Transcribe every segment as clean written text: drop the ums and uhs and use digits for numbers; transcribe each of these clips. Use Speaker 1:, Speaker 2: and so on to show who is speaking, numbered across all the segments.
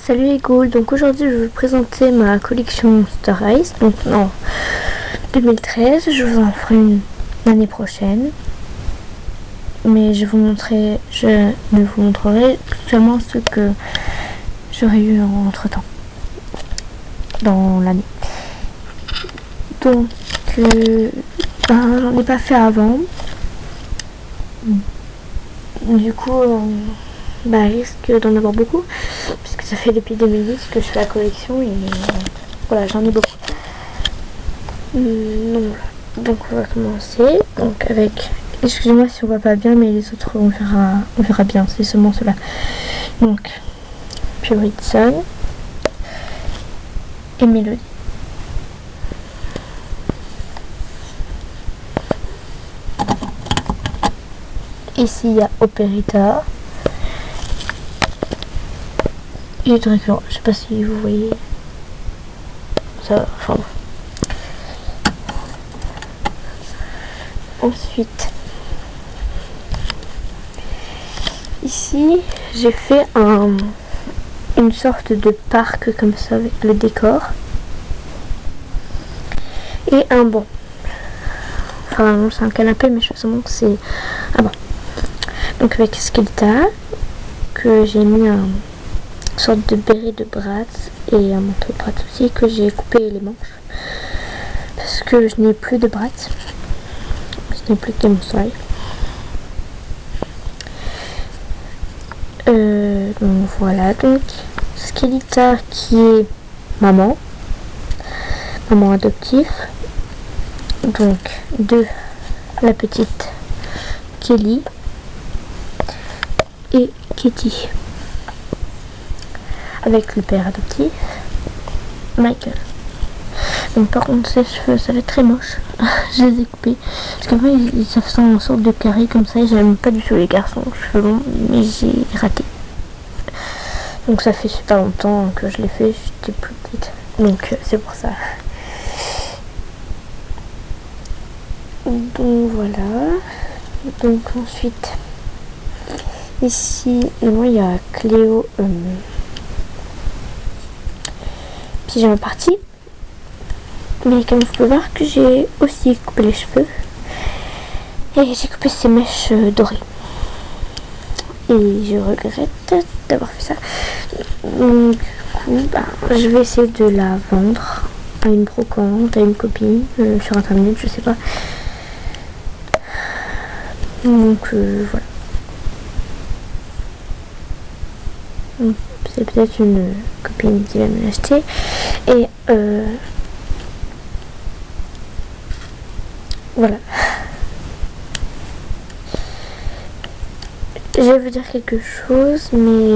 Speaker 1: Salut les ghouls, donc aujourd'hui je vais vous présenter ma collection Monster Ice, donc en 2013, je vous en ferai une l'année prochaine, mais je ne vous montrerai seulement ce que j'aurais eu entre temps, dans l'année. Donc, j'en ai pas fait avant, du coup, risque d'en avoir beaucoup, puisque ça fait depuis 2010 que je fais la collection et voilà, j'en ai beaucoup. Donc on va commencer donc avec, excusez-moi si on voit pas bien, mais les autres on verra bien, c'est seulement cela. Donc Puritan et Mélodie. Ici il y a Opérita et Dracula. Je sais pas si vous voyez ça, enfin bon. Ensuite, ici j'ai fait une sorte de parc comme ça avec le décor et un banc. Enfin non, c'est un canapé, mais je pense que c'est un banc. Donc avec Skeletor, que j'ai mis une sorte de béret de Bratz et un manteau de Bratz aussi, que j'ai coupé les manches parce que je n'ai plus de Bratz. Ce n'est plus que mon soleil. Donc voilà, donc Skeletor qui est maman adoptive, donc de la petite Kelly et Kitty, avec le père adoptif Michael. Donc par contre ses cheveux, ça va être très moche. Je les ai coupés parce qu'en fait ça fait une sorte de carré comme ça et j'aime pas du tout les garçons aux cheveux longs, mais j'ai raté. Donc ça fait super longtemps que je l'ai fait, j'étais plus petite, donc c'est pour ça. Donc voilà. Donc ensuite ici il y a Cléo pyjama party. Mais comme vous pouvez voir que j'ai aussi coupé les cheveux et j'ai coupé ces mèches dorées et je regrette d'avoir fait ça. Donc du coup je vais essayer de la vendre à une brocante, à une copine sur internet, je sais pas. Donc voilà, donc, c'est peut-être une copine qui va me l'acheter et voilà. Je vais vous dire quelque chose, mais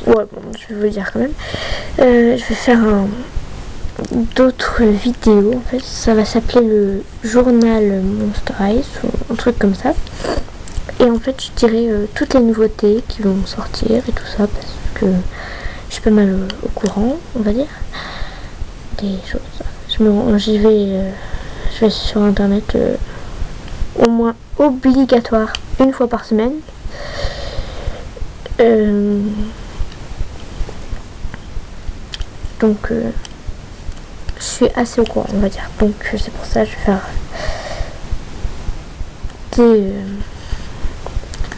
Speaker 1: ouais, bon, je vais vous le dire quand même. Je vais faire d'autres vidéos. En fait, ça va s'appeler le journal Monster Ice ou un truc comme ça. Et en fait, je dirai toutes les nouveautés qui vont sortir et tout ça, parce que je suis pas mal au courant, on va dire, des choses. Je vais sur internet au moins obligatoire une fois par semaine. Donc je suis assez au courant, on va dire. Donc c'est pour ça que je vais faire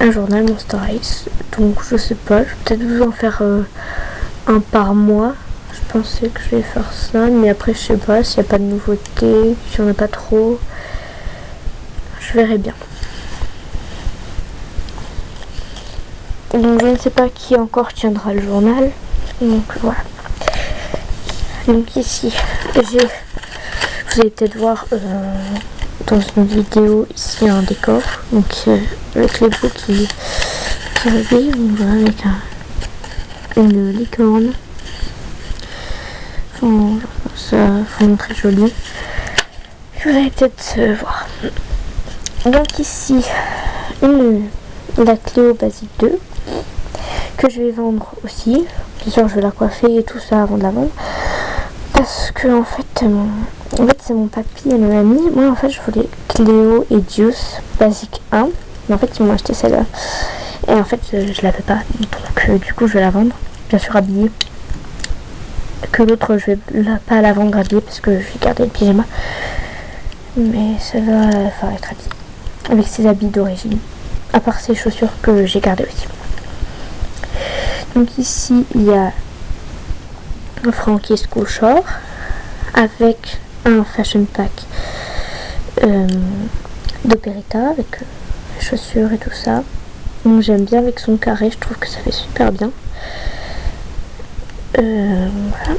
Speaker 1: un journal Monster Ice. Donc je sais pas, je vais peut-être vous en faire un par mois. Je pensais que je vais faire ça, mais après je sais pas s'il n'y a pas de nouveautés, s'il n'y en a pas trop. Je verrai bien. Donc je ne sais pas qui encore tiendra le journal. Donc voilà. Donc ici, vous allez peut-être voir dans une vidéo ici un décor. Donc avec les bouts qui arrivent, on voit avec une licorne. Ça vraiment très joli. Vous allez peut-être voir. Donc ici, la Cléo Basique 2 que je vais vendre aussi. Bien sûr, je vais la coiffer et tout ça avant de la vendre. Parce que en fait c'est mon papy et mon ami. Moi en fait je voulais Cléo et Deuce Basique 1. Mais en fait ils m'ont acheté celle-là. Et en fait je l'avais pas. Donc du coup je vais la vendre. bien sûr habillée. Que l'autre, je vais pas la vendre habillée parce que je vais garder le pyjama. Mais ça va être habillé avec ses habits d'origine. À part ses chaussures que j'ai gardées aussi. Donc ici, il y a un Frankie School Short avec un fashion pack d'Operetta avec les chaussures et tout ça. Donc j'aime bien avec son carré, je trouve que ça fait super bien. Voilà.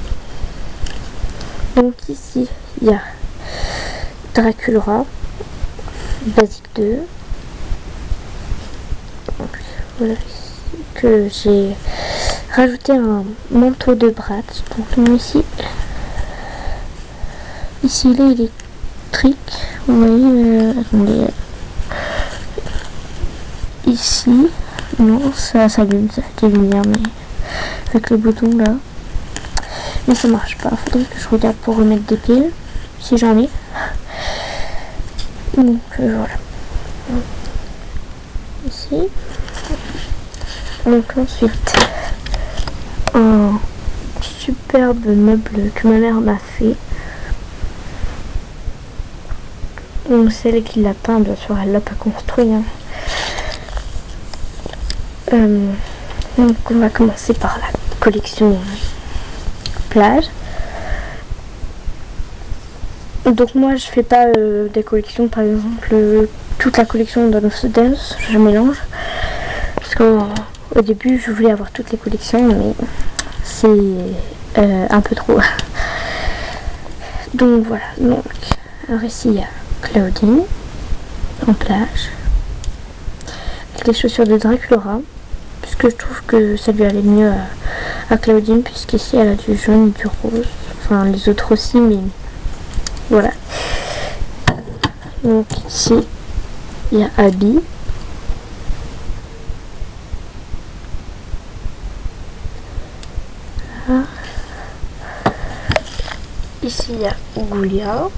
Speaker 1: Donc ici, il y a Dracula Basic 2. Donc, voilà ici que j'ai rajouté un manteau de Bratz. Donc ici il est électrique. Vous voyez, attendez. Ici, non, ça s'allume, ça fait des lumières, mais avec le bouton là. Mais ça marche pas. Faudrait que je regarde pour remettre des piles, si j'en ai. Donc voilà. Ici. Donc ensuite, un superbe meuble que ma mère m'a fait. Donc celle qui l'a peint, bien sûr, elle l'a pas construit. Hein. Donc on va commencer par la collection plage. Donc moi je fais pas des collections, par exemple toute la collection Dawn of the Dance, je mélange. Parce qu'au début je voulais avoir toutes les collections, mais c'est un peu trop. Donc voilà, donc alors ici il y a Claudine en plage avec les chaussures de Dracula, puisque je trouve que ça lui allait mieux à Claudine, puisqu'ici elle a du jaune et du rose, enfin les autres aussi, mais voilà. Donc ici il y a Abby, voilà. Ici il y a Goulia,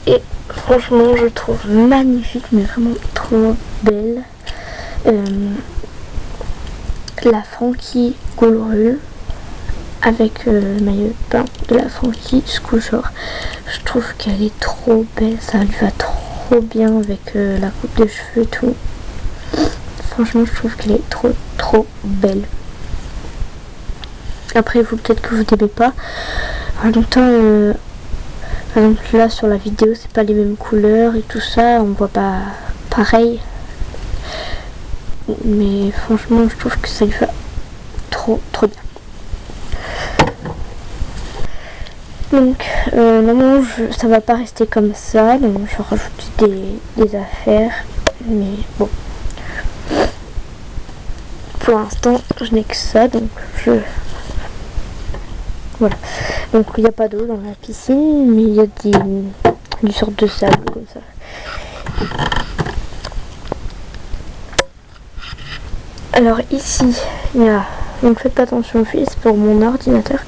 Speaker 1: et franchement je trouve magnifique, mais vraiment trop belle, la Frankie Goulrue avec le maillot de bain de la Frankie School Short. Je trouve qu'elle est trop belle, ça lui va trop bien avec la coupe de cheveux et tout. Franchement je trouve qu'elle est trop belle. Après vous, peut-être que vous n'aimez pas. En même temps, par exemple là sur la vidéo c'est pas les mêmes couleurs et tout ça, on voit pas pareil. Mais franchement je trouve que ça lui va trop bien. Donc normalement ça va pas rester comme ça, donc je rajoute des affaires, mais bon, pour l'instant je n'ai que ça, donc voilà. Donc il n'y a pas d'eau dans la piscine, mais il y a du sorte de sable comme ça. Alors ici il y a, donc faites pas attention au fil, c'est pour mon ordinateur.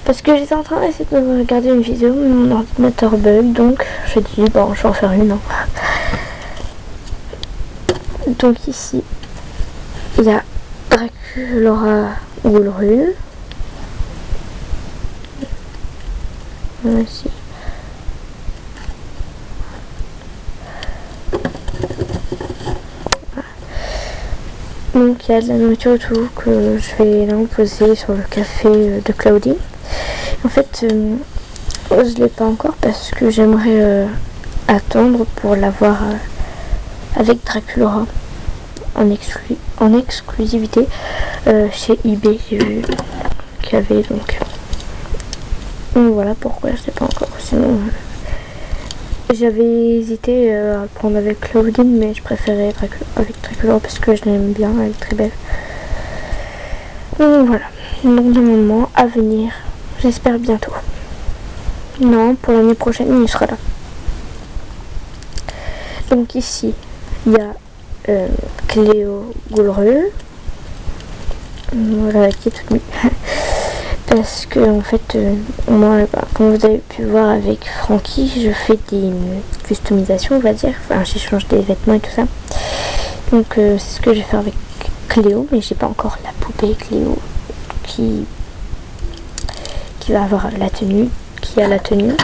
Speaker 1: Parce que j'étais en train d'essayer de regarder une vidéo, mais mon ordinateur bug, donc j'ai dit bon je vais en faire une. Hein. Donc ici il y a Dracula Goulrue. Ici. Donc il y a de la nourriture et tout que je vais là poser sur le café de Claudine. En fait, je ne l'ai pas encore parce que j'aimerais attendre pour l'avoir avec Dracula en exclusivité chez eBay. J'ai vu qu'il y avait donc voilà pourquoi je ne l'ai pas encore. Sinon, j'avais hésité à le prendre avec Claudine, mais je préférais avec Dracula parce que je l'aime bien, elle est très belle. Donc voilà, donc normalement à venir. J'espère bientôt. Non, pour l'année prochaine, il sera là. Donc ici, il y a Cléo Goulrue. Voilà, qui est toute nue. Parce que, en fait, moi, comme vous avez pu voir avec Frankie, je fais des customisations, on va dire. Enfin, j'échange des vêtements et tout ça. Donc, c'est ce que je vais faire avec Cléo, mais j'ai pas encore la poupée Cléo. qui va avoir la tenue, qui a la tenue.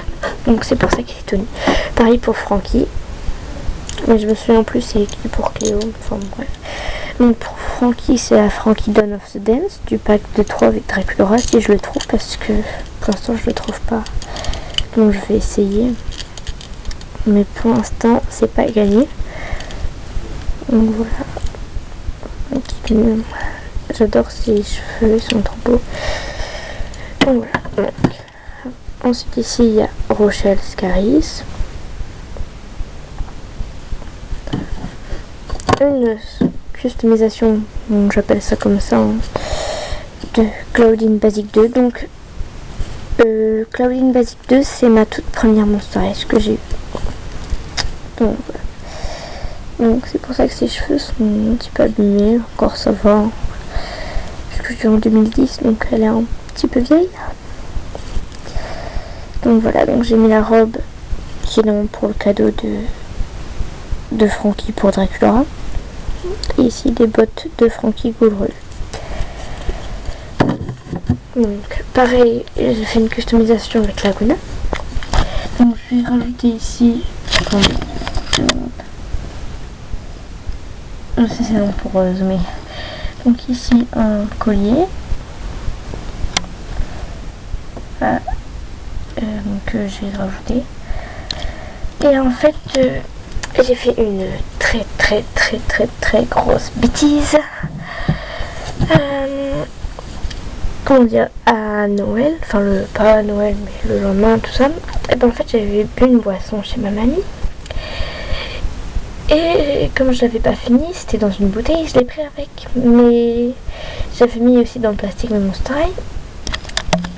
Speaker 1: Donc c'est pour ça qu'il est tenu. Pareil pour Frankie. Mais je me souviens plus c'est écrit pour Cléo. Enfin bref. Donc pour Frankie, c'est la Frankie Dawn of the Dance du pack de 3 avec Dracula si je le trouve, parce que pour l'instant je le trouve pas. Donc je vais essayer. Mais pour l'instant c'est pas gagné. Donc voilà. J'adore ses cheveux, ils sont trop beaux. Donc voilà. Donc, ensuite ici il y a Rochelle Scaris. Une customisation, j'appelle ça comme ça, hein, de Claudine Basic 2. Donc Claudine Basic 2, c'est ma toute première Monster High que j'ai eu. Donc voilà. Donc c'est pour ça que ses cheveux sont un petit peu abîmés. Encore ça va. Parce que je suis en 2010, donc elle est un petit peu vieille. Donc voilà, donc j'ai mis la robe qui est donc pour le cadeau de Frankie pour Dracula. Et ici des bottes de Frankie Goulreux. Donc pareil, j'ai fait une customisation avec Laguna. Donc je vais rajouter ici, c'est long pour zoomer. Donc ici un collier. Voilà. Donc j'ai rajouté. Et en fait j'ai fait une très grosse bêtise. Comment dire, à Noël, enfin pas à Noël mais le lendemain, tout ça, et ben en fait j'avais bu une boisson chez ma mamie. Et comme je l'avais pas fini, c'était dans une bouteille, je l'ai pris avec. Mais j'avais mis aussi dans le plastique mon Monster High.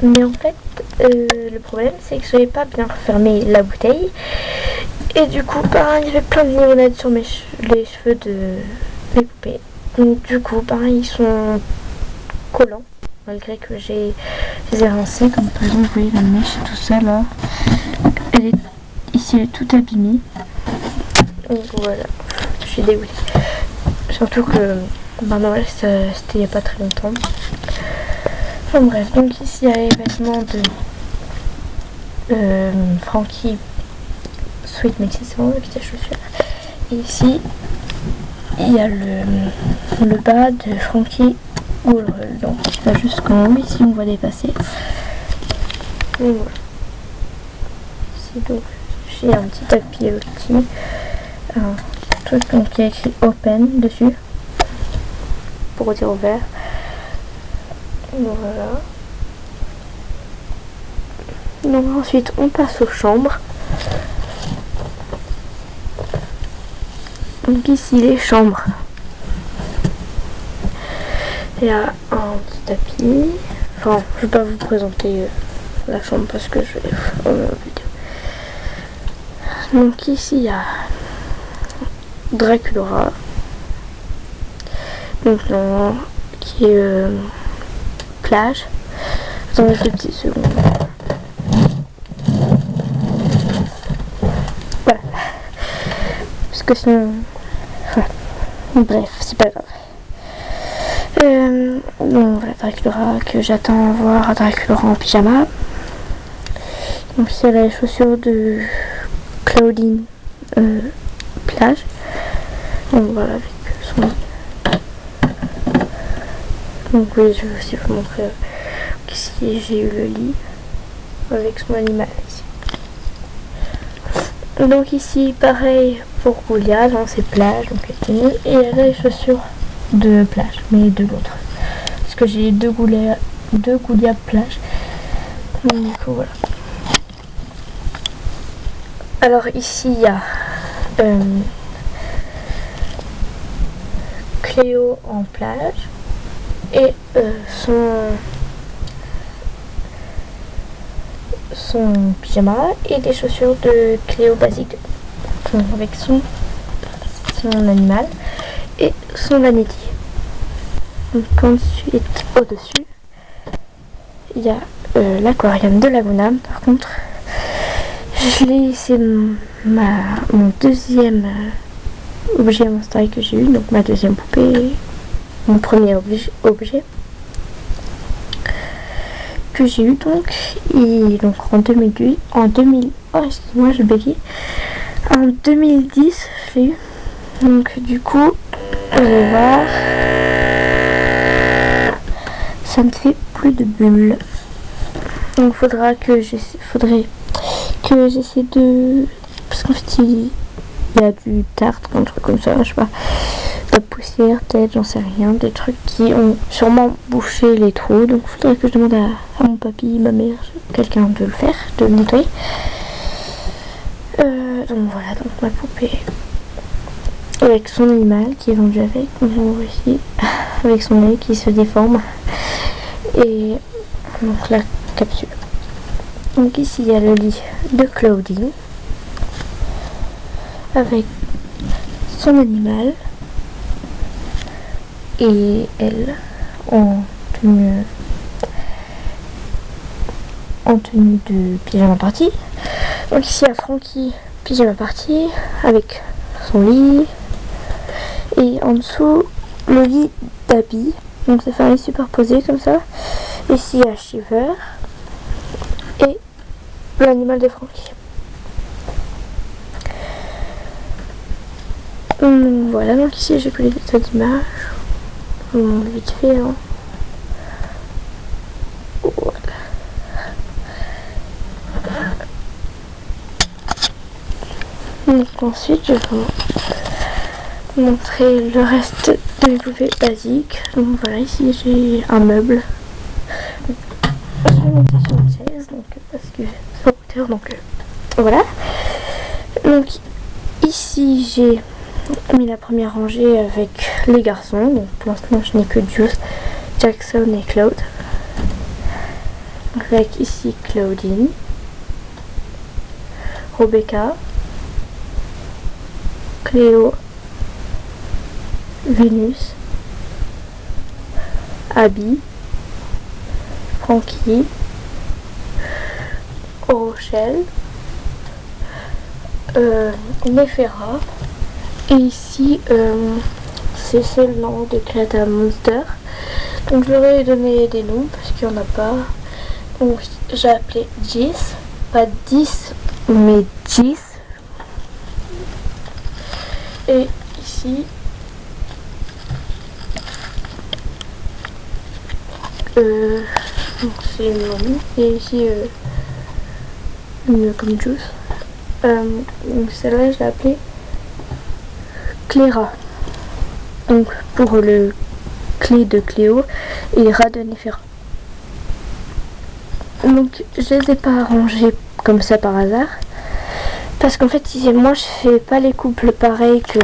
Speaker 1: Mais en fait, le problème c'est que je n'avais pas bien refermé la bouteille. Et du coup, pareil, il y avait plein de limonade sur les cheveux de mes poupées. Donc du coup, pareil, ils sont collants. Malgré que je les ai rincés. Comme par exemple, vous voyez la mèche et tout ça là. Ici, elle est toute abîmée. Donc voilà, je suis dégoûtée. Surtout que Noël, c'était il n'y a pas très longtemps. Enfin bref, donc ici il y a les vêtements de Frankie Sweet Mexican, avec ses chaussures. Et ici, il y a le bas de Frankie Goulreux. Donc il va jusqu'en haut, ici on voit dépasser. Et voilà. Ici donc, j'ai un petit tapis aussi. Un truc donc, qui a écrit Open dessus pour dire ouvert. Voilà. Donc ensuite on passe aux chambres. Donc ici les chambres. Il y a un petit tapis. Enfin, je vais pas vous présenter la chambre parce que je vais faire une vidéo. Donc ici il y a Dracula. Donc non, qui est plage. Attendez 2 petites secondes. Voilà. Parce que sinon... Voilà. Bref, c'est pas grave. Donc voilà, Dracula que j'attends voir, Dracula en pyjama. Donc ici elle a les chaussures de Claudine plage. Donc voilà, avec son lit. Donc oui, je vais aussi vous montrer qu'ici j'ai eu le lit avec son animal ici. Donc ici pareil pour Goulia, dans ses plages, donc elle est tenue, et elle a les chaussures de plage, mais de l'autre. Parce que j'ai deux Goulia plage. Donc du coup voilà. Alors ici il y a Cléo en plage et son pyjama et des chaussures de Cléo basique avec son animal et son vanity. Donc ensuite au-dessus il y a l'aquarium de Laguna. Par contre c'est mon deuxième objet à Monster High que j'ai eu, donc ma deuxième poupée, mon premier objet. que j'ai eu donc, et donc en 2008, oh excuse-moi je bégaye, en 2010 je l'ai eu, donc du coup on va voir, ça ne fait plus de bulles, donc faudrait que j'essaie de, parce qu'en fait il y a du tartre, un truc comme ça, je sais pas, de la poussière, peut-être, j'en sais rien, des trucs qui ont sûrement bouché les trous, donc il faudrait que je demande à mon papy, ma mère, quelqu'un de le faire, de le nettoyer. Donc voilà, donc ma poupée avec son animal qui est vendu avec, donc ici, avec son œil qui se déforme, et donc la capsule. Donc ici il y a le lit de Claudine avec son animal et elle en tenue de pyjama party. Donc ici il y a Frankie pyjama party avec son lit et en dessous le lit d'Abby, donc ça fait un lit superposé comme ça. Ici il y a Shiver et l'animal de Frankie. Voilà, donc ici j'ai pris des tas d'images, vite fait, hein. Voilà. Donc ensuite je vais vous montrer le reste de mes poupées basiques. Donc voilà, ici j'ai un meuble. Je vais monter sur une chaise, donc parce que c'est en hauteur, donc voilà. Donc ici j'ai mis la première rangée avec les garçons. Donc pour l'instant je n'ai que Juice, Jackson et Claude. Donc avec ici Claudine, Rebecca, Cléo, Vénus, Abby, Frankie, Rochelle, Nefera. Et ici, c'est le nom de Creator Monster. Donc je leur ai donné des noms parce qu'il n'y en a pas. Donc j'ai appelé 10, pas 10, mais 10. Et ici, c'est le nom. Et ici, comme Juice. Donc celle-là, je l'ai appelée Cléra. Donc pour le clé de Cléo et Rat de Nefera. Donc je les ai pas arrangés comme ça par hasard. Parce qu'en fait, moi je fais pas les couples pareils que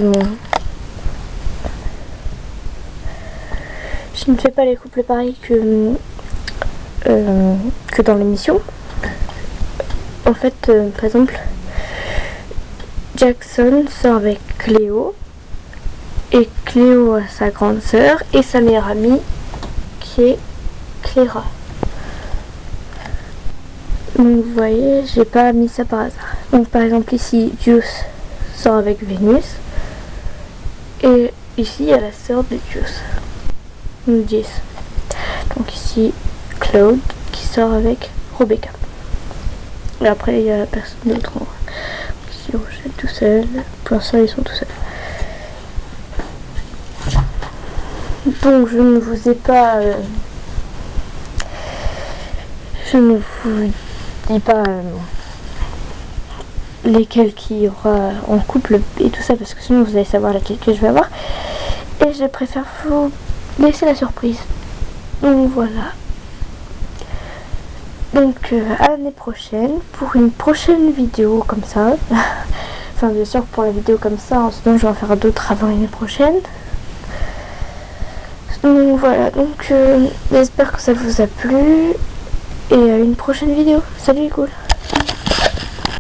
Speaker 1: je ne fais pas les couples pareils que dans l'émission. En fait, par exemple, Jackson sort avec Cléo et Cléo a sa grande sœur et sa meilleure amie qui est Cléra. Donc vous voyez, j'ai pas mis ça par hasard. Donc par exemple ici, Juice sort avec Vénus et ici il y a la sœur de Juice, donc 10. Donc ici Claude qui sort avec Rebecca. Et après il y a personne d'autre. Ici Rochelle tout seul. Pour l'instant ils sont tout seuls. Donc je ne vous ai pas je ne vous dis pas lesquels qui y aura en couple et tout ça, parce que sinon vous allez savoir laquelle que je vais avoir, et je préfère vous laisser la surprise. Donc voilà, donc à l'année prochaine pour une prochaine vidéo comme ça. Enfin bien sûr pour la vidéo comme ça, sinon je vais en faire d'autres avant l'année prochaine. Donc voilà, donc j'espère que ça vous a plu et à une prochaine vidéo. Salut les cool.